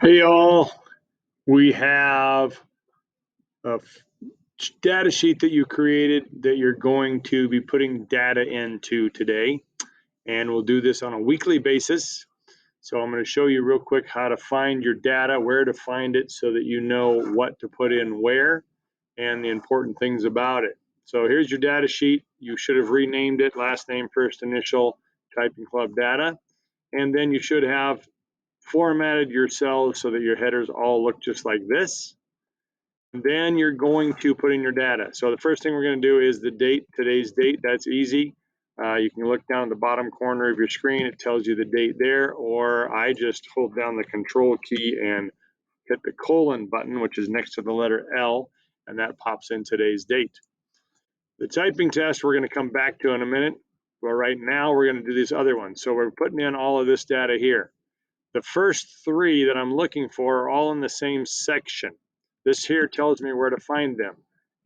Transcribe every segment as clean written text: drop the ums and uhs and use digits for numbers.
Hey all, we have a data sheet that you created that you're going to be putting data into today, and we'll do this on a weekly basis. So I'm going to show you real quick how to find your data, where to find it so that you know what to put in where and the important things about it. So here's your data sheet. You should have renamed it last name, first initial, Typing Club data, and then you should have formatted your cells so that your headers all look just like this. And then you're going to put in your data. So the first thing we're going to do is the date, today's date. That's easy. You can look down the bottom corner of your screen. It tells you the date there, or I just hold down the control key and hit the colon button, which is next to the letter L, and that pops in today's date. The typing test we're going to come back to in a minute, but right now we're going to do these other ones. So we're putting in all of this data here. The first three that I'm looking for are all in the same section. This here tells me where to find them.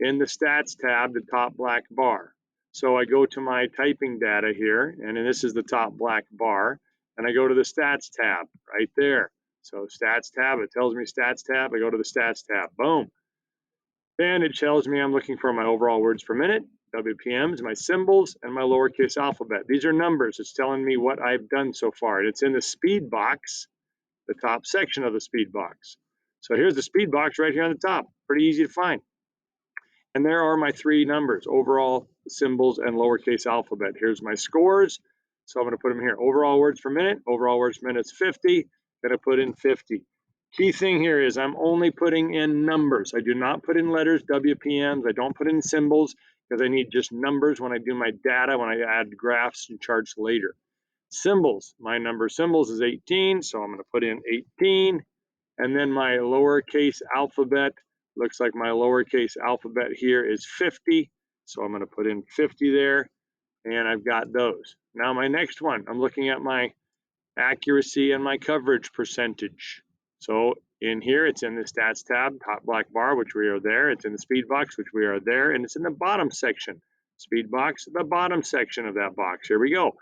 In the stats tab, the top black bar. So I go to my typing data here, and this is the top black bar, and I go to the stats tab right there. So stats tab, it tells me stats tab, I go to the stats tab, boom. Then it tells me I'm looking for my overall words per minute, WPMs, my symbols, and my lowercase alphabet. These are numbers. It's telling me what I've done so far. And it's in the speed box, the top section of the speed box. So here's the speed box right here on the top. Pretty easy to find. And there are my three numbers, overall, symbols, and lowercase alphabet. Here's my scores. So I'm going to put them here. Overall words per minute. Overall words per minute is 50. Going to put in 50. Key thing here is I'm only putting in numbers. I do not put in letters, WPMs. I don't put in symbols because I need just numbers when I do my data, when I add graphs and charts later. Symbols, my number of symbols is 18, so I'm going to put in 18. And then my lowercase alphabet, looks like my lowercase alphabet here is 50, so I'm going to put in 50 there, and I've got those. Now my next one, I'm looking at my accuracy and my coverage percentage. So in here, it's in the stats tab, top black bar, which we are there. It's in the speed box, which we are there, and it's in the bottom section. Speed box, the bottom section of that box. Here we go.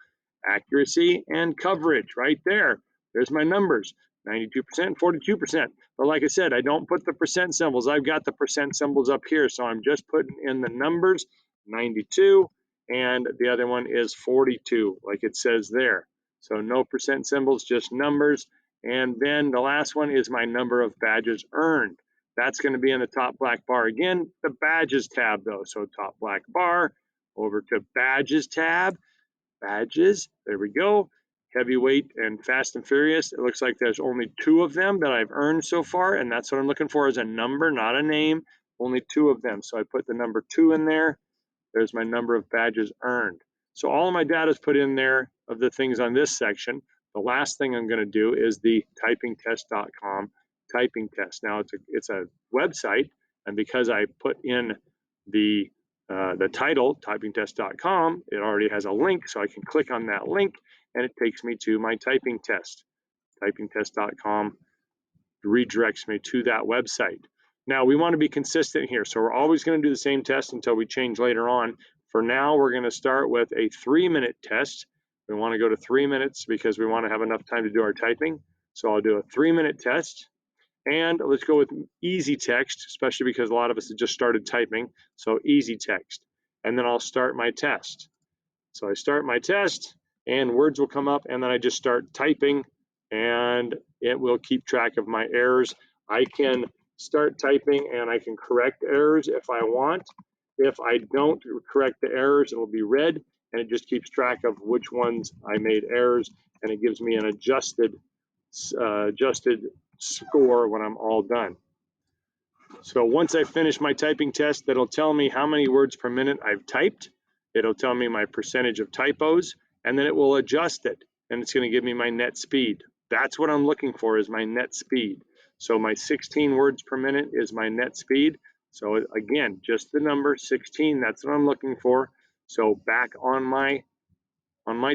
Accuracy and coverage right there. There's my numbers, 92%, 42%. But like I said, I don't put the percent symbols. I've got the percent symbols up here, so I'm just putting in the numbers, 92, and the other one is 42, like it says there. So no percent symbols, just numbers. And then the last one is my number of badges earned. That's going to be in the top black bar again, the badges tab though. So top black bar, over to badges tab, badges, there we go. Heavyweight and Fast and Furious. It looks like there's only 2 of them that I've earned so far, and that's what I'm looking for, is a number, not a name. Only 2 of them. So I put the number 2 in there. There's my number of badges earned. So all of my data is put in there of the things on this section. The last thing I'm going to do is the typingtest.com typing test. Now it's a website, and because I put in the title, typingtest.com, it already has a link, so I can click on that link, and it takes me to my typing test. Typingtest.com redirects me to that website. Now, we want to be consistent here, so we're always going to do the same test until we change later on. For now, we're going to start with a 3-minute test. We want to go to 3 minutes because we want to have enough time to do our typing. So I'll do a 3-minute test. And let's go with easy text, especially because a lot of us have just started typing. So easy text. And then I'll start my test. So I start my test, and words will come up, and then I just start typing, and it will keep track of my errors. I can start typing, and I can correct errors if I want. If I don't correct the errors, it will be red, and it just keeps track of which ones I made errors, and it gives me an adjusted score when I'm all done. So once I finish my typing test, that'll tell me how many words per minute I've typed. It'll tell me my percentage of typos, and then it will adjust it, and it's going to give me my net speed. That's what I'm looking for, is my net speed. So my 16 words per minute is my net speed. So again, just the number 16, that's what I'm looking for. So back on my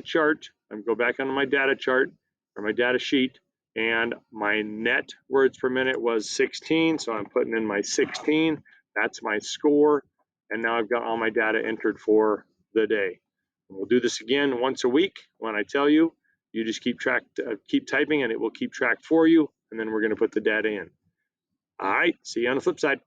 chart, I'm go back onto my data chart or my data sheet, and my net words per minute was 16, so I'm putting in my 16. That's my score, and now I've got all my data entered for the day. And we'll do this again once a week. When I tell you, you just keep typing, and it will keep track for you and then we're going to put the data in. All right, see you on the flip side.